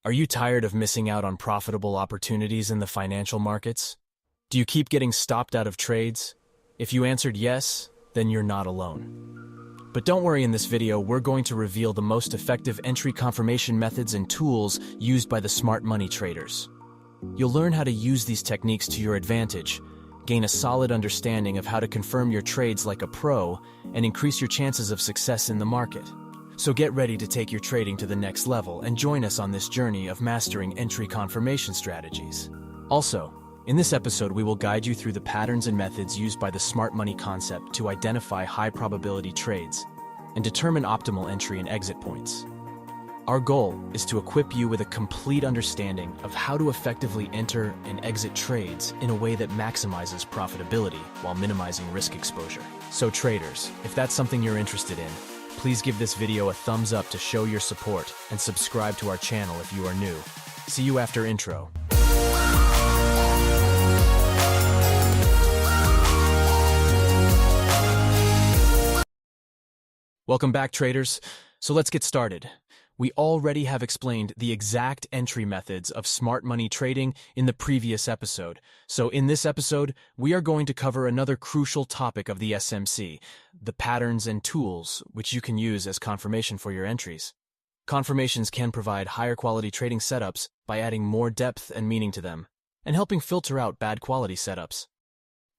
Are you tired of missing out on profitable opportunities in the financial markets? Do you keep getting stopped out of trades? If you answered yes, then you're not alone. But don't worry, in this video, we're going to reveal the most effective entry confirmation methods and tools used by the smart money traders. You'll learn how to use these techniques to your advantage, gain a solid understanding of how to confirm your trades like a pro, and increase your chances of success in the market. So get ready to take your trading to the next level and join us on this journey of mastering entry confirmation strategies. Also, in this episode, we will guide you through the patterns and methods used by the smart money concept to identify high-probability trades and determine optimal entry and exit points. Our goal is to equip you with a complete understanding of how to effectively enter and exit trades in a way that maximizes profitability while minimizing risk exposure. So traders, if that's something you're interested in, please give this video a thumbs up to show your support and subscribe to our channel if you are new. See you after intro. Welcome back, traders. So let's get started. We already have explained the exact entry methods of smart money trading in the previous episode. So in this episode, we are going to cover another crucial topic of the SMC, the patterns and tools which you can use as confirmation for your entries. Confirmations can provide higher quality trading setups by adding more depth and meaning to them, and helping filter out bad quality setups.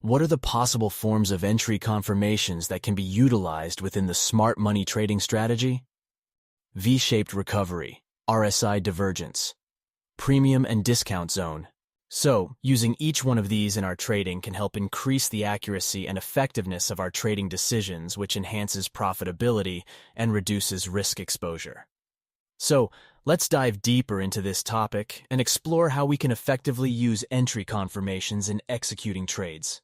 What are the possible forms of entry confirmations that can be utilized within the smart money trading strategy? V-shaped recovery, RSI divergence, premium and discount zone. So, using each one of these in our trading can help increase the accuracy and effectiveness of our trading decisions, which enhances profitability and reduces risk exposure. So, let's dive deeper into this topic and explore how we can effectively use entry confirmations in executing trades.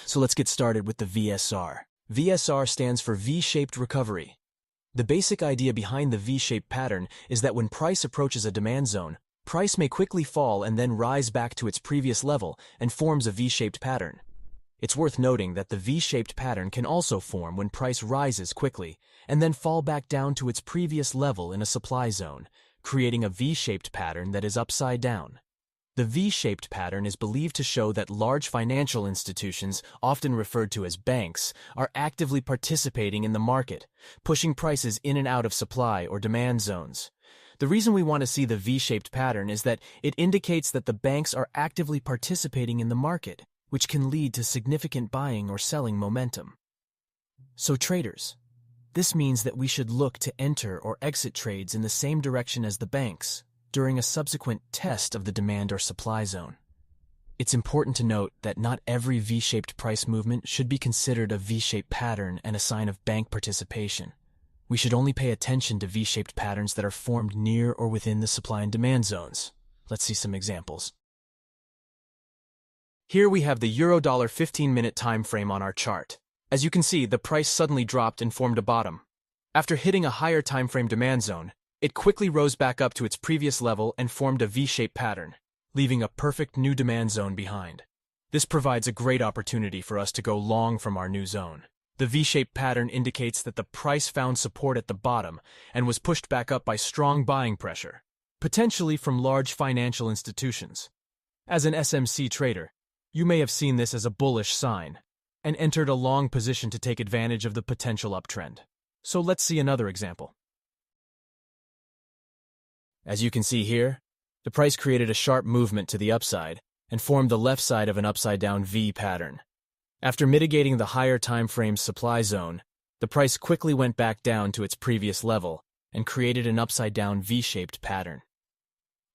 So let's get started with the VSR. VSR stands for V-shaped recovery. The basic idea behind the V-shaped pattern is that when price approaches a demand zone, price may quickly fall and then rise back to its previous level and forms a V-shaped pattern. It's worth noting that the V-shaped pattern can also form when price rises quickly and then fall back down to its previous level in a supply zone, creating a V-shaped pattern that is upside down. The V-shaped pattern is believed to show that large financial institutions, often referred to as banks, are actively participating in the market, pushing prices in and out of supply or demand zones. The reason we want to see the V-shaped pattern is that it indicates that the banks are actively participating in the market, which can lead to significant buying or selling momentum. So traders, this means that we should look to enter or exit trades in the same direction as the banks during a subsequent test of the demand or supply zone. It's important to note that not every V-shaped price movement should be considered a V-shaped pattern and a sign of bank participation. We should only pay attention to V-shaped patterns that are formed near or within the supply and demand zones. Let's see some examples. Here we have the Euro-dollar 15-minute time frame on our chart. As you can see, the price suddenly dropped and formed a bottom. After hitting a higher time frame demand zone, it quickly rose back up to its previous level and formed a V-shaped pattern, leaving a perfect new demand zone behind. This provides a great opportunity for us to go long from our new zone. The V-shaped pattern indicates that the price found support at the bottom and was pushed back up by strong buying pressure, potentially from large financial institutions. As an SMC trader, you may have seen this as a bullish sign and entered a long position to take advantage of the potential uptrend. So let's see another example. As you can see here, the price created a sharp movement to the upside and formed the left side of an upside-down V pattern. After mitigating the higher time frame supply zone, the price quickly went back down to its previous level and created an upside-down V-shaped pattern.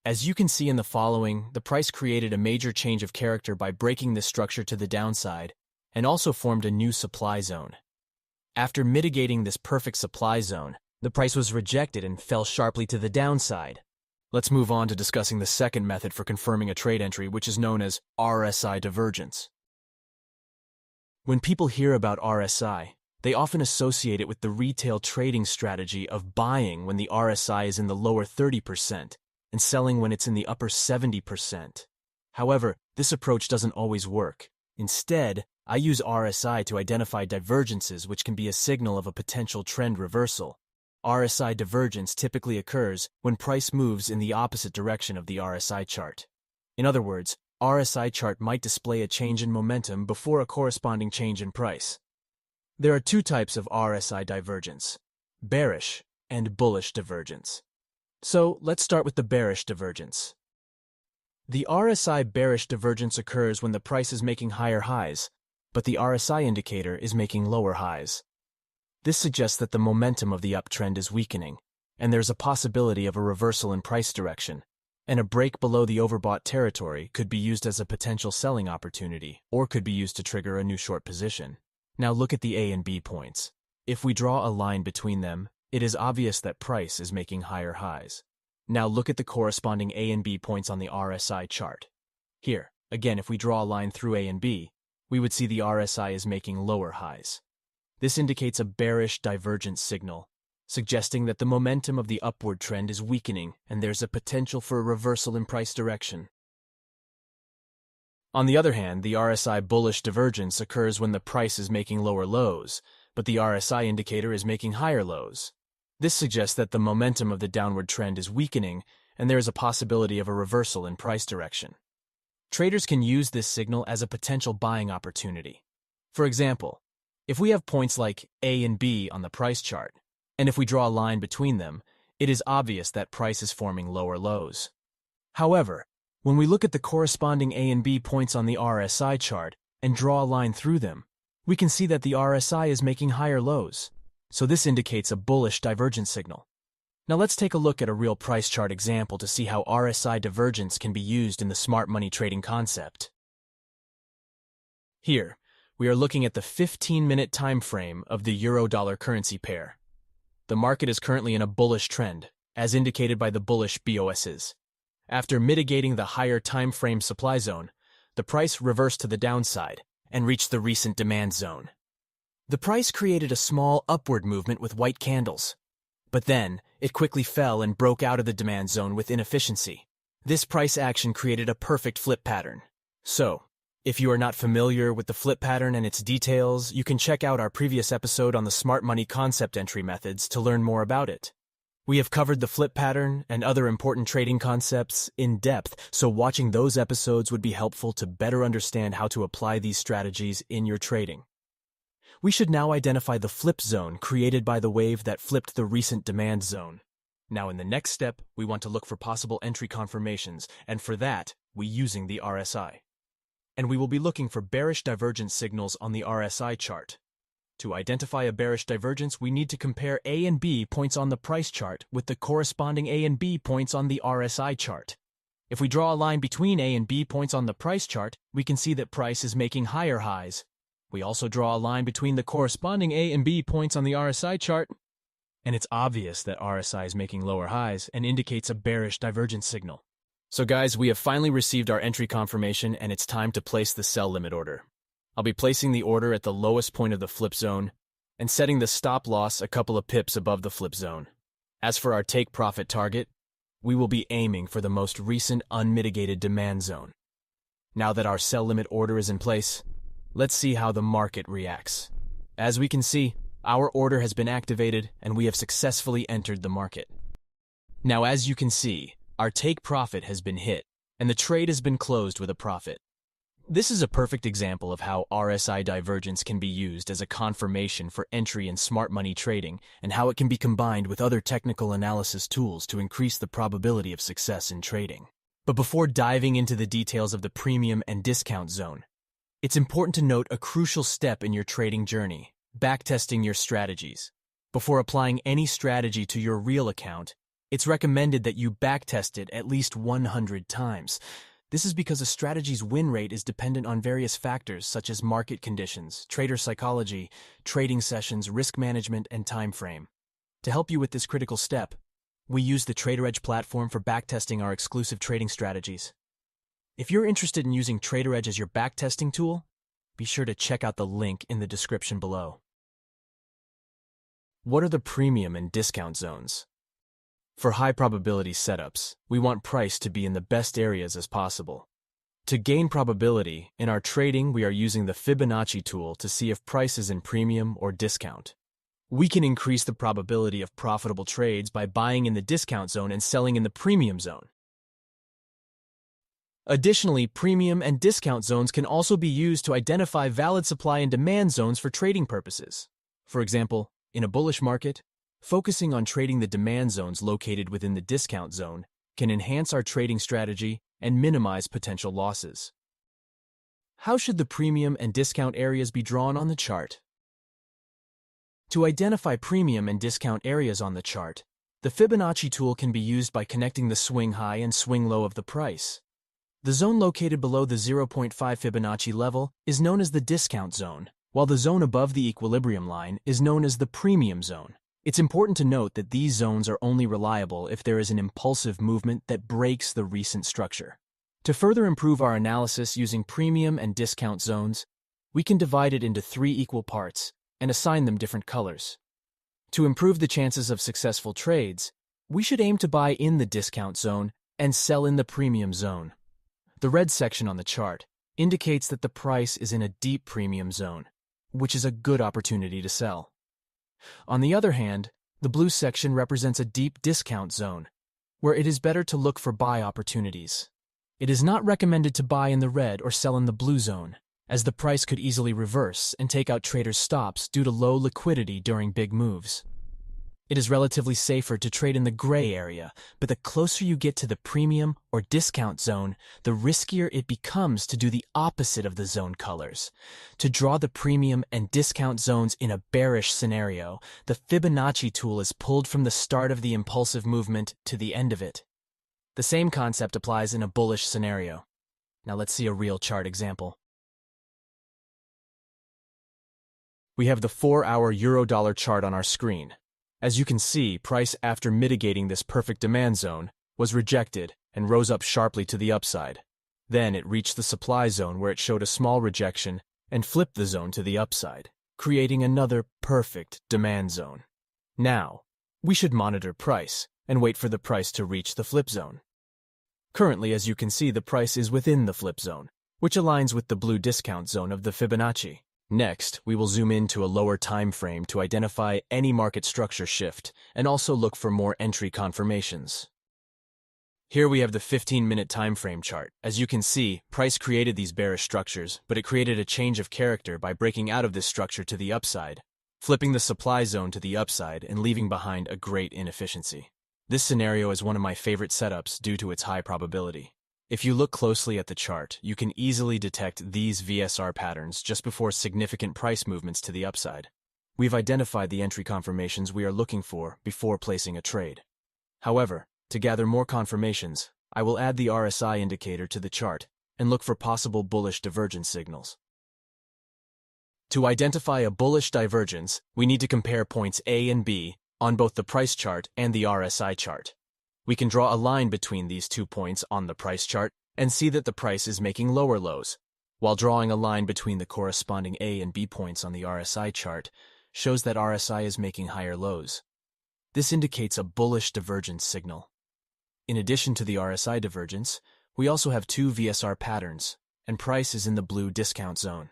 As you can see in the following, the price created a major change of character by breaking this structure to the downside and also formed a new supply zone. After mitigating this perfect supply zone, the price was rejected and fell sharply to the downside. Let's move on to discussing the second method for confirming a trade entry, which is known as RSI divergence. When people hear about RSI, they often associate it with the retail trading strategy of buying when the RSI is in the lower 30% and selling when it's in the upper 70%. However, this approach doesn't always work. Instead, I use RSI to identify divergences, which can be a signal of a potential trend reversal. RSI divergence typically occurs when price moves in the opposite direction of the RSI chart. In other words, RSI chart might display a change in momentum before a corresponding change in price. There are two types of RSI divergence: bearish and bullish divergence. So let's start with the bearish divergence. The RSI bearish divergence occurs when the price is making higher highs, but the RSI indicator is making lower highs. This suggests that the momentum of the uptrend is weakening, and there's a possibility of a reversal in price direction, and a break below the overbought territory could be used as a potential selling opportunity or could be used to trigger a new short position. Now look at the A and B points. If we draw a line between them, it is obvious that price is making higher highs. Now look at the corresponding A and B points on the RSI chart. Here, again, if we draw a line through A and B, we would see the RSI is making lower highs. This indicates a bearish divergence signal, suggesting that the momentum of the upward trend is weakening and there's a potential for a reversal in price direction. On the other hand, the RSI bullish divergence occurs when the price is making lower lows, but the RSI indicator is making higher lows. This suggests that the momentum of the downward trend is weakening and there is a possibility of a reversal in price direction. Traders can use this signal as a potential buying opportunity. For example, if we have points like A and B on the price chart, and if we draw a line between them, it is obvious that price is forming lower lows. However, when we look at the corresponding A and B points on the RSI chart and draw a line through them, we can see that the RSI is making higher lows, so this indicates a bullish divergence signal. Now let's take a look at a real price chart example to see how RSI divergence can be used in the smart money trading concept. Here, we are looking at the 15-minute time frame of the euro-dollar currency pair. The market is currently in a bullish trend, as indicated by the bullish BOSs. After mitigating the higher time frame supply zone, the price reversed to the downside and reached the recent demand zone. The price created a small upward movement with white candles, but then it quickly fell and broke out of the demand zone with inefficiency. This price action created a perfect flip pattern. So, if you are not familiar with the flip pattern and its details, you can check out our previous episode on the smart money concept entry methods to learn more about it. We have covered the flip pattern and other important trading concepts in depth, so watching those episodes would be helpful to better understand how to apply these strategies in your trading. We should now identify the flip zone created by the wave that flipped the recent demand zone. Now in the next step, we want to look for possible entry confirmations, and for that, we using the RSI. And we will be looking for bearish divergence signals on the RSI chart. To identify a bearish divergence, we need to compare A and B points on the price chart with the corresponding A and B points on the RSI chart. If we draw a line between A and B points on the price chart, we can see that price is making higher highs. We also draw a line between the corresponding A and B points on the RSI chart, and it's obvious that RSI is making lower highs and indicates a bearish divergence signal. So guys, we have finally received our entry confirmation and it's time to place the sell limit order. I'll be placing the order at the lowest point of the flip zone and setting the stop loss a couple of pips above the flip zone. As for our take profit target, we will be aiming for the most recent unmitigated demand zone. Now that our sell limit order is in place, let's see how the market reacts. As we can see, our order has been activated and we have successfully entered the market. Now as you can see, our take profit has been hit, and the trade has been closed with a profit. This is a perfect example of how RSI divergence can be used as a confirmation for entry in smart money trading and how it can be combined with other technical analysis tools to increase the probability of success in trading. But before diving into the details of the premium and discount zone, it's important to note a crucial step in your trading journey: backtesting your strategies. Before applying any strategy to your real account, it's recommended that you backtest it at least 100 times. This is because a strategy's win rate is dependent on various factors such as market conditions, trader psychology, trading sessions, risk management, and time frame. To help you with this critical step, we use the TraderEdge platform for backtesting our exclusive trading strategies. If you're interested in using TraderEdge as your backtesting tool, be sure to check out the link in the description below. What are the premium and discount zones? For high probability setups, we want price to be in the best areas as possible. To gain probability, in our trading we are using the Fibonacci tool to see if price is in premium or discount. We can increase the probability of profitable trades by buying in the discount zone and selling in the premium zone. Additionally, premium and discount zones can also be used to identify valid supply and demand zones for trading purposes. For example, in a bullish market, focusing on trading the demand zones located within the discount zone can enhance our trading strategy and minimize potential losses. How should the premium and discount areas be drawn on the chart? To identify premium and discount areas on the chart, the Fibonacci tool can be used by connecting the swing high and swing low of the price. The zone located below the 0.5 Fibonacci level is known as the discount zone, while the zone above the equilibrium line is known as the premium zone. It's important to note that these zones are only reliable if there is an impulsive movement that breaks the recent structure. To further improve our analysis using premium and discount zones, we can divide it into 3 equal parts and assign them different colors. To improve the chances of successful trades, we should aim to buy in the discount zone and sell in the premium zone. The red section on the chart indicates that the price is in a deep premium zone, which is a good opportunity to sell. On the other hand, the blue section represents a deep discount zone, where it is better to look for buy opportunities. It is not recommended to buy in the red or sell in the blue zone, as the price could easily reverse and take out traders' stops due to low liquidity during big moves. It is relatively safer to trade in the gray area, but the closer you get to the premium or discount zone, the riskier it becomes to do the opposite of the zone colors. To draw the premium and discount zones in a bearish scenario, the Fibonacci tool is pulled from the start of the impulsive movement to the end of it. The same concept applies in a bullish scenario. Now let's see a real chart example. We have the 4-hour euro-dollar chart on our screen. As you can see, price after mitigating this perfect demand zone was rejected and rose up sharply to the upside. Then it reached the supply zone where it showed a small rejection and flipped the zone to the upside, creating another perfect demand zone. Now, we should monitor price and wait for the price to reach the flip zone. Currently, as you can see, the price is within the flip zone, which aligns with the blue discount zone of the Fibonacci. Next, we will zoom in to a lower time frame to identify any market structure shift and also look for more entry confirmations. Here we have the 15-minute time frame chart. As you can see, price created these bearish structures, but it created a change of character by breaking out of this structure to the upside, flipping the supply zone to the upside and leaving behind a great inefficiency. This scenario is one of my favorite setups due to its high probability. If you look closely at the chart, you can easily detect these VSR patterns just before significant price movements to the upside. We've identified the entry confirmations we are looking for before placing a trade. However, to gather more confirmations, I will add the RSI indicator to the chart and look for possible bullish divergence signals. To identify a bullish divergence, we need to compare points A and B on both the price chart and the RSI chart. We can draw a line between these 2 points on the price chart and see that the price is making lower lows, while drawing a line between the corresponding A and B points on the RSI chart shows that RSI is making higher lows. This indicates a bullish divergence signal. In addition to the RSI divergence, we also have 2 VSR patterns, and price is in the blue discount zone.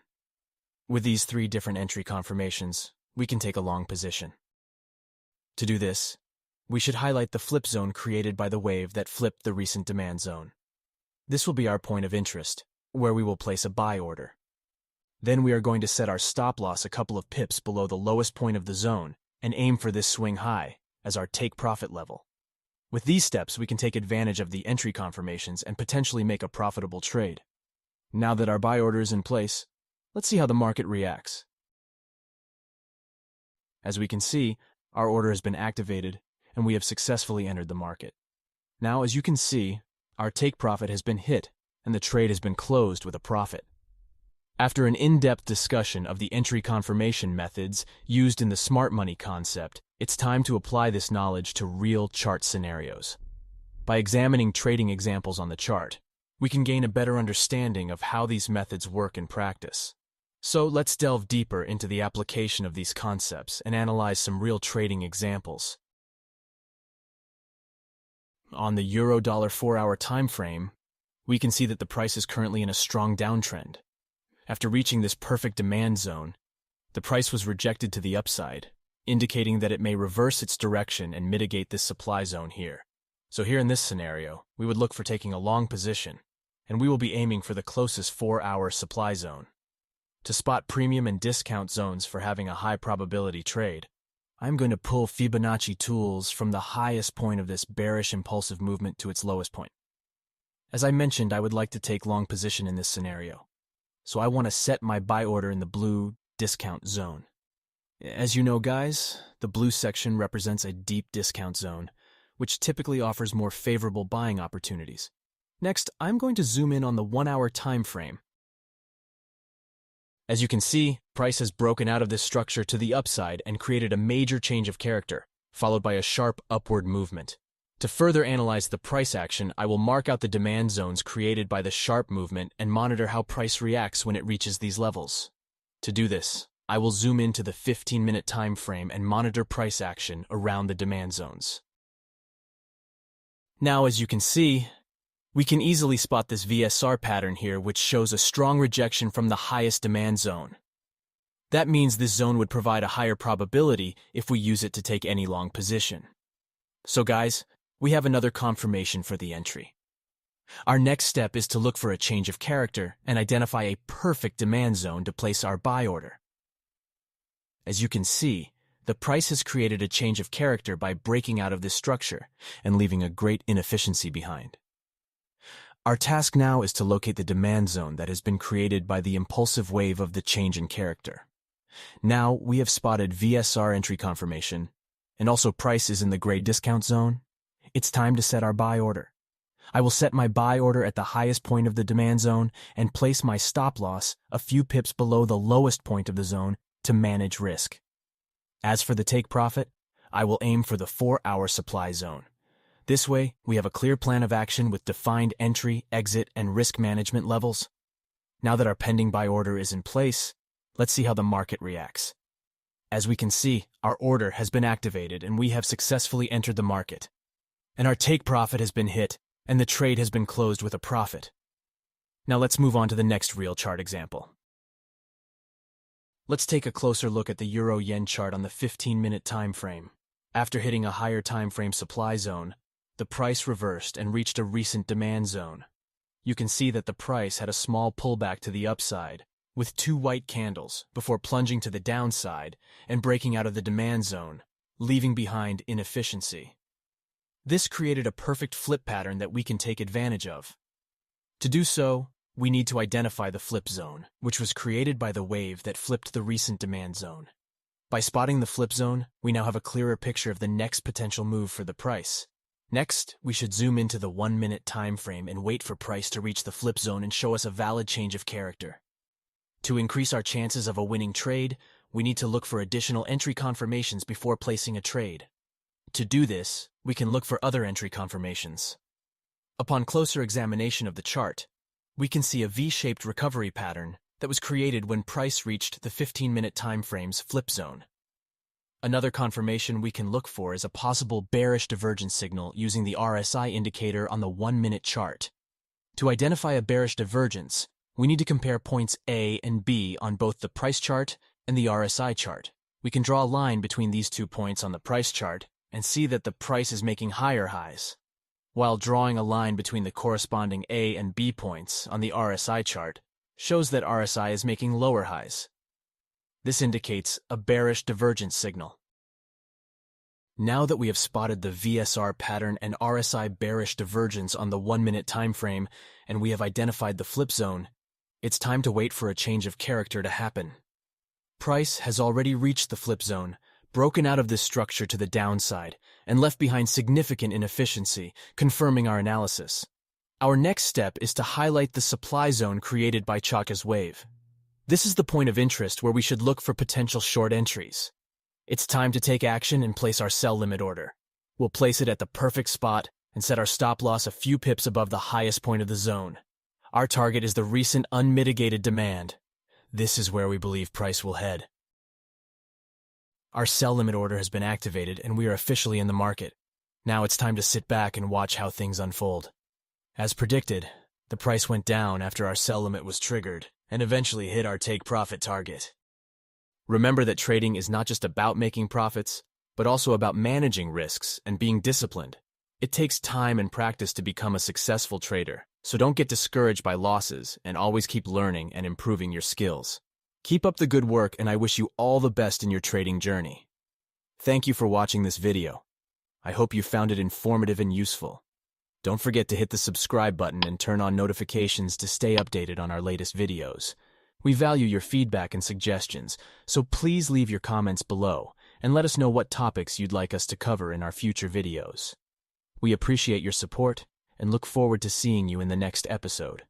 With these 3 different entry confirmations, we can take a long position. To do this, we should highlight the flip zone created by the wave that flipped the recent demand zone. This will be our point of interest, where we will place a buy order. Then we are going to set our stop loss a couple of pips below the lowest point of the zone and aim for this swing high as our take profit level. With these steps, we can take advantage of the entry confirmations and potentially make a profitable trade. Now that our buy order is in place, let's see how the market reacts. As we can see, our order has been activated and we have successfully entered the market. Now, as you can see, our take profit has been hit and the trade has been closed with a profit. After an in-depth discussion of the entry confirmation methods used in the smart money concept, it's time to apply this knowledge to real chart scenarios. By examining trading examples on the chart, we can gain a better understanding of how these methods work in practice. So let's delve deeper into the application of these concepts and analyze some real trading examples. On the euro-dollar 4-hour time frame, we can see that the price is currently in a strong downtrend. After reaching this perfect demand zone, the price was rejected to the upside, indicating that it may reverse its direction and mitigate this supply zone here. So here in this scenario, we would look for taking a long position, and we will be aiming for the closest 4-hour supply zone. To spot premium and discount zones for having a high probability trade, I'm going to pull Fibonacci tools from the highest point of this bearish impulsive movement to its lowest point. As I mentioned, I would like to take long position in this scenario, so I want to set my buy order in the blue discount zone. As you know, guys, the blue section represents a deep discount zone, which typically offers more favorable buying opportunities. Next, I'm going to zoom in on the 1-hour time frame. As you can see, price has broken out of this structure to the upside and created a major change of character, followed by a sharp upward movement. To further analyze the price action, I will mark out the demand zones created by the sharp movement and monitor how price reacts when it reaches these levels. To do this, I will zoom into the 15-minute time frame and monitor price action around the demand zones. Now, as you can see, we can easily spot this VSR pattern here, which shows a strong rejection from the highest demand zone. That means this zone would provide a higher probability if we use it to take any long position. So guys, we have another confirmation for the entry. Our next step is to look for a change of character and identify a perfect demand zone to place our buy order. As you can see, the price has created a change of character by breaking out of this structure and leaving a great inefficiency behind. Our task now is to locate the demand zone that has been created by the impulsive wave of the change in character. Now we have spotted VSR entry confirmation, and also price is in the gray discount zone. It's time to set our buy order. I will set my buy order at the highest point of the demand zone and place my stop loss a few pips below the lowest point of the zone to manage risk. As for the take profit, I will aim for the 4-hour supply zone. This way, we have a clear plan of action with defined entry, exit, and risk management levels. Now that our pending buy order is in place, let's see how the market reacts. As we can see, our order has been activated and we have successfully entered the market. And our take profit has been hit, and the trade has been closed with a profit. Now let's move on to the next real chart example. Let's take a closer look at the Euro-Yen chart on the 15-minute time frame. After hitting a higher time frame supply zone, the price reversed and reached a recent demand zone. You can see that the price had a small pullback to the upside, with 2 white candles, before plunging to the downside and breaking out of the demand zone, leaving behind inefficiency. This created a perfect flip pattern that we can take advantage of. To do so, we need to identify the flip zone, which was created by the wave that flipped the recent demand zone. By spotting the flip zone, we now have a clearer picture of the next potential move for the price. Next, we should zoom into the 1-minute time frame and wait for price to reach the flip zone and show us a valid change of character. To increase our chances of a winning trade, we need to look for additional entry confirmations before placing a trade. To do this, we can look for other entry confirmations. Upon closer examination of the chart, we can see a V-shaped recovery pattern that was created when price reached the 15-minute time frame's flip zone. Another confirmation we can look for is a possible bearish divergence signal using the RSI indicator on the 1-minute chart. To identify a bearish divergence, we need to compare points A and B on both the price chart and the RSI chart. We can draw a line between these 2 points on the price chart and see that the price is making higher highs, while drawing a line between the corresponding A and B points on the RSI chart shows that RSI is making lower highs. This indicates a bearish divergence signal. Now that we have spotted the VSR pattern and RSI bearish divergence on the 1-minute time frame, and we have identified the flip zone, it's time to wait for a change of character to happen. Price has already reached the flip zone, broken out of this structure to the downside, and left behind significant inefficiency, confirming our analysis. Our next step is to highlight the supply zone created by Chaka's wave. This is the point of interest where we should look for potential short entries. It's time to take action and place our sell limit order. We'll place it at the perfect spot and set our stop loss a few pips above the highest point of the zone. Our target is the recent unmitigated demand. This is where we believe price will head. Our sell limit order has been activated and we are officially in the market. Now it's time to sit back and watch how things unfold. As predicted, the price went down after our sell limit was triggered and eventually hit our take profit target. Remember that trading is not just about making profits, but also about managing risks and being disciplined. It takes time and practice to become a successful trader, so don't get discouraged by losses and always keep learning and improving your skills. Keep up the good work, and I wish you all the best in your trading journey. Thank you for watching this video. I hope you found it informative and useful. Don't forget to hit the subscribe button and turn on notifications to stay updated on our latest videos. We value your feedback and suggestions, so please leave your comments below and let us know what topics you'd like us to cover in our future videos. We appreciate your support and look forward to seeing you in the next episode.